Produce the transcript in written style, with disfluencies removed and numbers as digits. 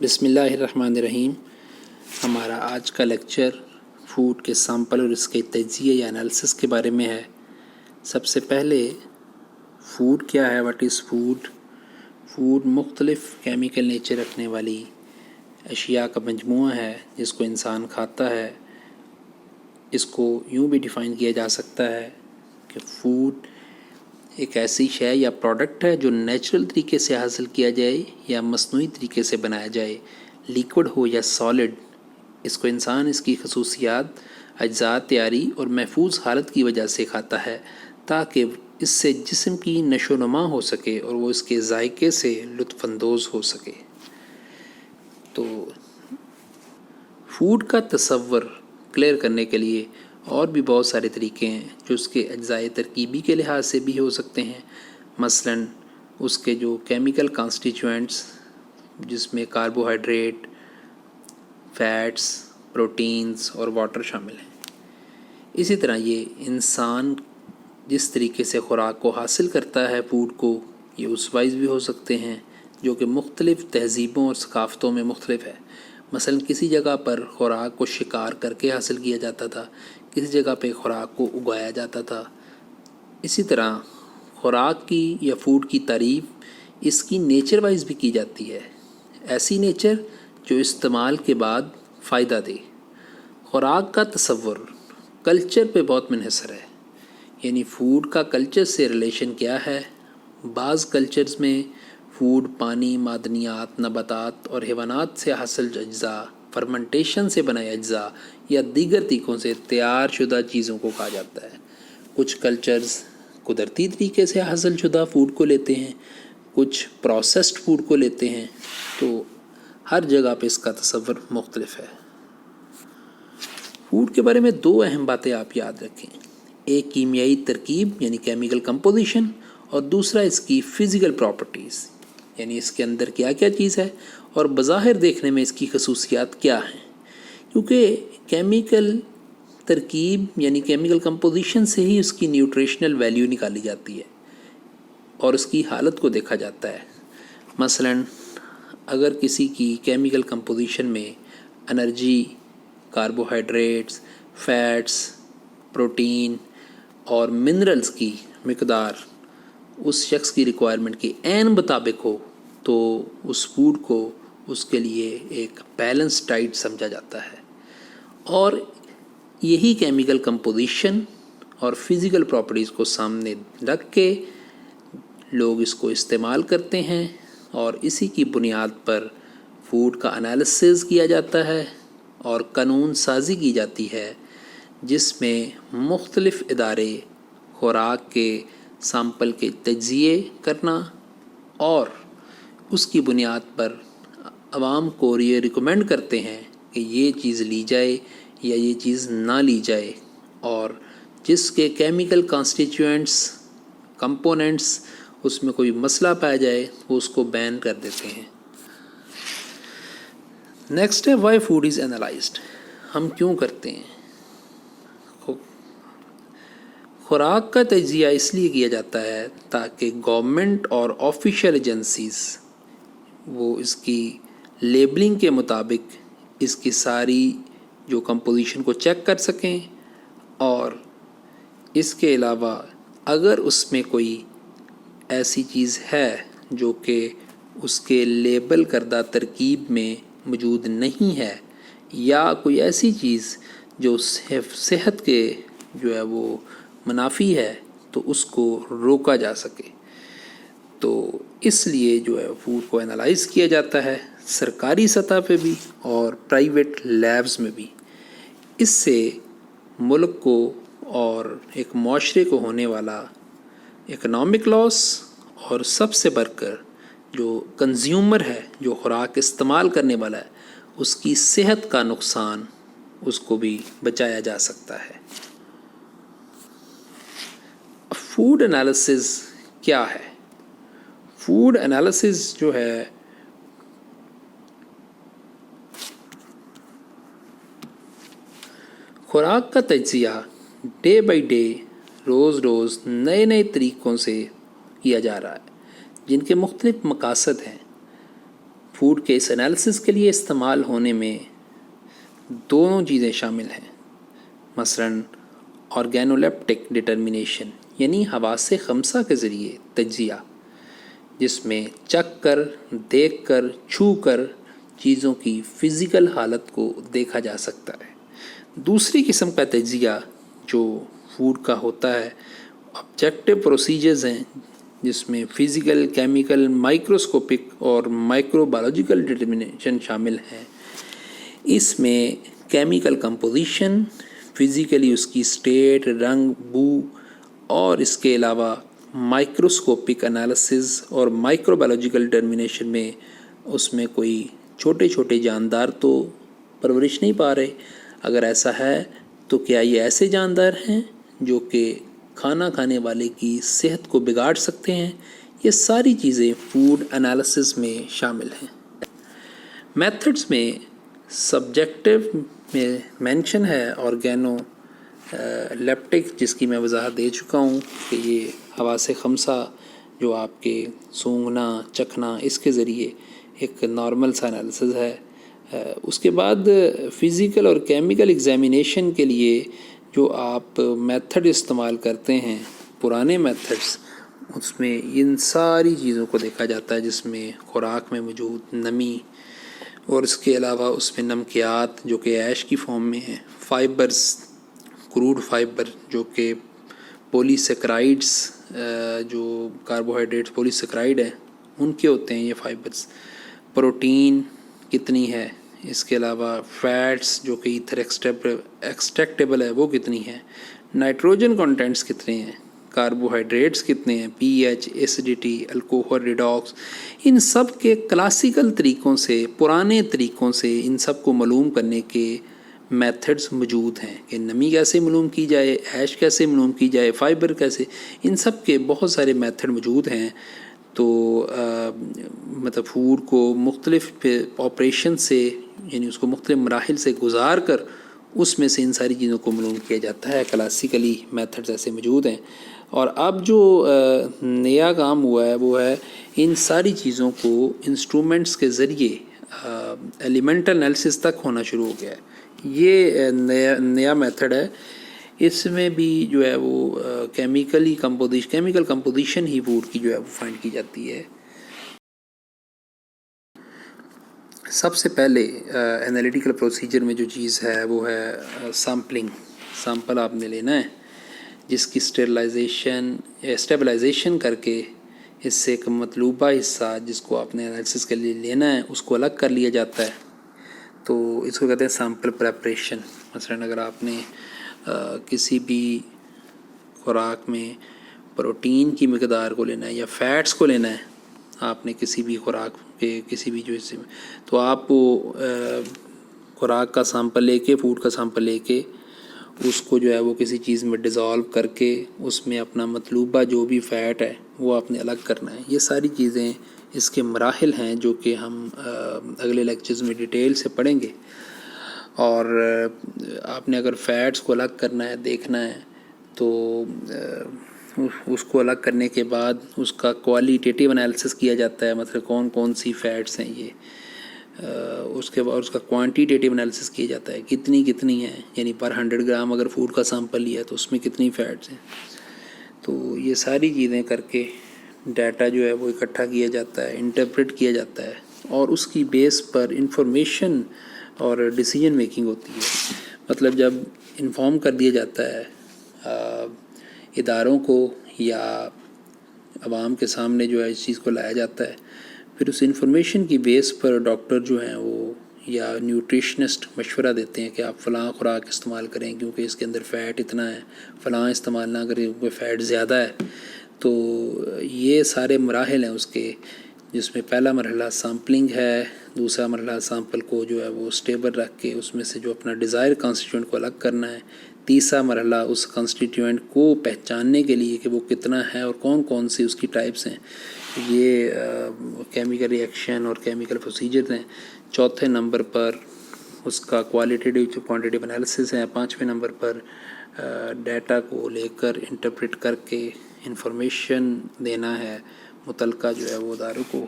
بسم اللہ الرحمن الرحیم۔ ہمارا آج کا لیکچر فوڈ کے سیمپل اور اس کے تجزیے یا انالیسس کے بارے میں ہے۔ سب سے پہلے فوڈ کیا ہے، واٹ از فوڈ؟ فوڈ مختلف کیمیکل نیچر رکھنے والی اشیاء کا مجموعہ ہے جس کو انسان کھاتا ہے۔ اس کو یوں بھی ڈیفائن کیا جا سکتا ہے کہ فوڈ ایک ایسی شے یا پروڈکٹ ہے جو نیچرل طریقے سے حاصل کیا جائے یا مصنوعی طریقے سے بنایا جائے، لیکوڈ ہو یا سالڈ۔ اس کو انسان اس کی خصوصیات، اجزاء، تیاری اور محفوظ حالت کی وجہ سے کھاتا ہے تاکہ اس سے جسم کی نشو و نما ہو سکے اور وہ اس کے ذائقے سے لطف اندوز ہو سکے۔ تو فوڈ کا تصور کلیئر کرنے کے لیے اور بھی بہت سارے طریقے ہیں جو اس کے اجزاء ترکیبی کے لحاظ سے بھی ہو سکتے ہیں، مثلاً اس کے جو کیمیکل کانسٹیچوئنٹس جس میں کاربوہائیڈریٹ، فیٹس، پروٹینز اور واٹر شامل ہیں۔ اسی طرح یہ انسان جس طریقے سے خوراک کو حاصل کرتا ہے، فوڈ کو، یہ اس وائز بھی ہو سکتے ہیں جو کہ مختلف تہذیبوں اور ثقافتوں میں مختلف ہے۔ مثلاً کسی جگہ پر خوراک کو شکار کر کے حاصل کیا جاتا تھا، کسی جگہ پہ خوراک کو اگایا جاتا تھا۔ اسی طرح خوراک کی یا فوڈ کی تعریف اس کی نیچر وائز بھی کی جاتی ہے، ایسی نیچر جو استعمال کے بعد فائدہ دے۔ خوراک کا تصور کلچر پہ بہت منحصر ہے، یعنی فوڈ کا کلچر سے ریلیشن کیا ہے۔ بعض کلچرز میں فوڈ پانی، معدنیات، نباتات اور حیوانات سے حاصل اجزاء، فرمنٹیشن سے بنائے اجزاء یا دیگر طریقوں سے تیار شدہ چیزوں کو کہا جاتا ہے۔ کچھ کلچرز قدرتی طریقے سے حاصل شدہ فوڈ کو لیتے ہیں، کچھ پروسیسڈ فوڈ کو لیتے ہیں، تو ہر جگہ پہ اس کا تصور مختلف ہے۔ فوڈ کے بارے میں دو اہم باتیں آپ یاد رکھیں، ایک کیمیائی ترکیب یعنی کیمیکل کمپوزیشن، اور دوسرا اس کی فزیکل پراپرٹیز یعنی اس کے اندر کیا کیا چیز ہے اور بظاہر دیکھنے میں اس کی خصوصیات کیا ہیں۔ کیونکہ کیمیکل ترکیب یعنی کیمیکل کمپوزیشن سے ہی اس کی نیوٹریشنل ویلیو نکالی جاتی ہے اور اس کی حالت کو دیکھا جاتا ہے۔ مثلاً اگر کسی کی کیمیکل کمپوزیشن میں انرجی، کاربوہائیڈریٹس، فیٹس، پروٹین اور منرلز کی مقدار اس شخص کی ریکوائرمنٹ کے عین مطابق ہو تو اس فوڈ کو اس کے لیے ایک بیلنس ڈائٹ سمجھا جاتا ہے۔ اور یہی کیمیکل کمپوزیشن اور فزیکل پراپرٹیز کو سامنے رکھ کے لوگ اس کو استعمال کرتے ہیں اور اسی کی بنیاد پر فوڈ کا انالیسس کیا جاتا ہے اور قانون سازی کی جاتی ہے، جس میں مختلف ادارے خوراک کے سیمپل کے تجزیے کرنا اور اس کی بنیاد پر عوام کو یہ ریکمینڈ کرتے ہیں کہ یہ چیز لی جائے یا یہ چیز نہ لی جائے، اور جس کے کیمیکل کانسٹیچوئنٹس، کمپوننٹس اس میں کوئی مسئلہ پایا جائے وہ اس کو بین کر دیتے ہیں۔ نیکسٹ ہے وائی فوڈ از اینالائزڈ، ہم کیوں کرتے ہیں؟ خوراک کا تجزیہ اس لیے کیا جاتا ہے تاکہ گورنمنٹ اور آفیشیل ایجنسیز وہ اس کی لیبلنگ کے مطابق اس کی ساری جو کمپوزیشن کو چیک کر سکیں، اور اس کے علاوہ اگر اس میں کوئی ایسی چیز ہے جو کہ اس کے لیبل کردہ ترکیب میں موجود نہیں ہے یا کوئی ایسی چیز جو صحت کے جو ہے وہ منافی ہے تو اس کو روکا جا سکے۔ تو اس لیے جو ہے فوڈ کو انالائز کیا جاتا ہے سرکاری سطح پہ بھی اور پرائیویٹ لیبز میں بھی۔ اس سے ملک کو اور ایک معاشرے کو ہونے والا اکنامک لاس، اور سب سے بڑھ کر جو کنزیومر ہے، جو خوراک استعمال کرنے والا ہے، اس کی صحت کا نقصان اس کو بھی بچایا جا سکتا ہے۔ فوڈ انالیسز کیا ہے؟ فوڈ انالیسز جو ہے خوراک کا تجزیہ ڈے بائی ڈے، روز روز نئے نئے طریقوں سے کیا جا رہا ہے جن کے مختلف مقاصد ہیں۔ فوڈ کے اس انالیسس کے لیے استعمال ہونے میں دونوں چیزیں شامل ہیں، مثلاً آرگینولیپٹک ڈٹرمنیشن یعنی حواس خمسہ کے ذریعے تجزیہ، جس میں چکھ کر، دیکھ کر، چھو کر چیزوں کی فزیکل حالت کو دیکھا جا سکتا ہے۔ دوسری قسم کا تجزیہ جو فوڈ کا ہوتا ہے آبجیکٹو پروسیجرز ہیں، جس میں فزیکل، کیمیکل، مائکروسکوپک اور مائکرو بایولوجیکل ڈٹرمنیشن شامل ہیں۔ اس میں کیمیکل کمپوزیشن، فزیکلی اس کی اسٹیٹ، رنگ، بو، اور اس کے علاوہ مائکروسکوپک انالیسز اور مائکرو بایولوجیکل ڈٹرمنیشن میں اس میں کوئی چھوٹے چھوٹے جاندار تو پرورش نہیں پا رہے، اگر ایسا ہے تو کیا یہ ایسے جاندار ہیں جو کہ کھانا کھانے والے کی صحت کو بگاڑ سکتے ہیں؟ یہ ساری چیزیں فوڈ انالیسس میں شامل ہیں۔ میتھڈز میں سبجیکٹو میں مینشن ہے آرگینو لیپٹک، جس کی میں وضاحت دے چکا ہوں کہ یہ حواس خمسہ جو آپ کے سونگھنا، چکھنا، اس کے ذریعے ایک نارمل سا انالیسز ہے۔ اس کے بعد فزیکل اور کیمیکل ایگزامینیشن کے لیے جو آپ میتھڈ استعمال کرتے ہیں، پرانے میتھڈز، اس میں ان ساری چیزوں کو دیکھا جاتا ہے، جس میں خوراک میں موجود نمی اور اس کے علاوہ اس میں نمکیات جو کہ ایش کی فارم میں ہیں، فائبرز، کروڈ فائبر جو کہ پولی سیکرائڈس، جو کاربوہائیڈریٹس پولی سیکرائڈ ہیں ان کے ہوتے ہیں یہ فائبرز، پروٹین کتنی ہے، اس کے علاوہ فیٹس جو کہ ایتھر ایکسٹریکٹیبل ہے وہ کتنی ہے، نائٹروجن کانٹینٹس کتنے ہیں، کاربوہائیڈریٹس کتنے ہیں، پی ایچ، ایسیڈیٹی، الکوہل ریڈاکس، ان سب کے کلاسیکل طریقوں سے، پرانے طریقوں سے ان سب کو معلوم کرنے کے میتھڈز موجود ہیں کہ نمی کیسے معلوم کی جائے، ایش کیسے معلوم کی جائے، فائبر کیسے، ان سب کے بہت سارے میتھڈ موجود ہیں۔ تو مطلب فوڈ کو مختلف آپریشن سے، یعنی اس کو مختلف مراحل سے گزار کر اس میں سے ان ساری چیزوں کو معلوم کیا جاتا ہے۔ کلاسیکلی میتھڈز ایسے موجود ہیں، اور اب جو نیا کام ہوا ہے وہ ہے ان ساری چیزوں کو انسٹرومنٹس کے ذریعے ایلیمنٹل انالیسس تک ہونا شروع ہو گیا ہے۔ یہ نیا میتھڈ ہے۔ اس میں بھی جو ہے وہ کیمیکل کمپوزیشن ہی فوڈ کی جو ہے وہ فائنڈ کی جاتی ہے۔ سب سے پہلے انالیٹیکل پروسیجر میں جو چیز ہے وہ ہے سیمپلنگ۔ سیمپل آپ نے لینا ہے، جس کی اسٹیبلائزیشن کر کے اس سے ایک مطلوبہ حصہ جس کو آپ نے انالیسس کے لیے لینا ہے اس کو الگ کر لیا جاتا ہے، تو اس کو کہتے ہیں سیمپل پریپریشن۔ مثلاً اگر آپ نے کسی بھی خوراک میں پروٹین کی مقدار کو لینا ہے یا فیٹس کو لینا ہے، آپ نے کسی بھی خوراک کے کسی بھی جو حصے میں، تو آپ وہ خوراک کا سیمپل لے کے، فوڈ کا سیمپل لے کے اس کو جو ہے وہ کسی چیز میں ڈیزالو کر کے اس میں اپنا مطلوبہ جو بھی فیٹ ہے وہ آپ نے الگ کرنا ہے۔ یہ ساری چیزیں اس کے مراحل ہیں جو کہ ہم اگلے لیکچرز میں ڈیٹیل سے پڑھیں گے۔ اور آپ نے اگر فیٹس کو الگ کرنا ہے، دیکھنا ہے، تو اس کو الگ کرنے کے بعد اس کا کوالٹیٹیو انالیسس کیا جاتا ہے، مطلب کون کون سی فیٹس ہیں یہ، اس کے بعد اس کا کوانٹیٹیو انالیسس کیا جاتا ہے، کتنی ہیں، یعنی پر 100 گرام اگر فوڈ کا سیمپل لیا تو اس میں کتنی فیٹس ہیں۔ تو یہ ساری چیزیں کر کے ڈیٹا جو ہے وہ اکٹھا کیا جاتا ہے، انٹرپریٹ کیا جاتا ہے، اور اس کی بیس پر انفارمیشن اور ڈیسیجن میکنگ ہوتی ہے۔ مطلب جب انفارم کر دیا جاتا ہے اداروں کو یا عوام کے سامنے جو ہے اس چیز کو لایا جاتا ہے، پھر اس انفارمیشن کی بیس پر ڈاکٹر جو ہیں وہ یا نیوٹریشنسٹ مشورہ دیتے ہیں کہ آپ فلاں خوراک استعمال کریں کیونکہ اس کے اندر فیٹ اتنا ہے، فلاں استعمال نہ کریں کیونکہ فیٹ زیادہ ہے۔ تو یہ سارے مراحل ہیں اس کے، جس میں پہلا مرحلہ سیمپلنگ ہے، دوسرا مرحلہ سیمپل کو جو ہے وہ اسٹیبل رکھ کے اس میں سے جو اپنا ڈیزائر کانسٹیٹیوئنٹ کو الگ کرنا ہے، تیسرا مرحلہ اس کانسٹیٹیوئنٹ کو پہچاننے کے لیے کہ وہ کتنا ہے اور کون کون سی اس کی ٹائپس ہیں، یہ کیمیکل ریئیکشن اور کیمیکل پروسیجر ہیں۔ چوتھے نمبر پر اس کا کوالٹیٹیو کوانٹیٹیو انالیسس ہے۔ پانچویں نمبر پر ڈیٹا کو لے کر انٹرپریٹ کر کے انفارمیشن دینا ہے متعلقہ جو ہے وہ اداروں کو۔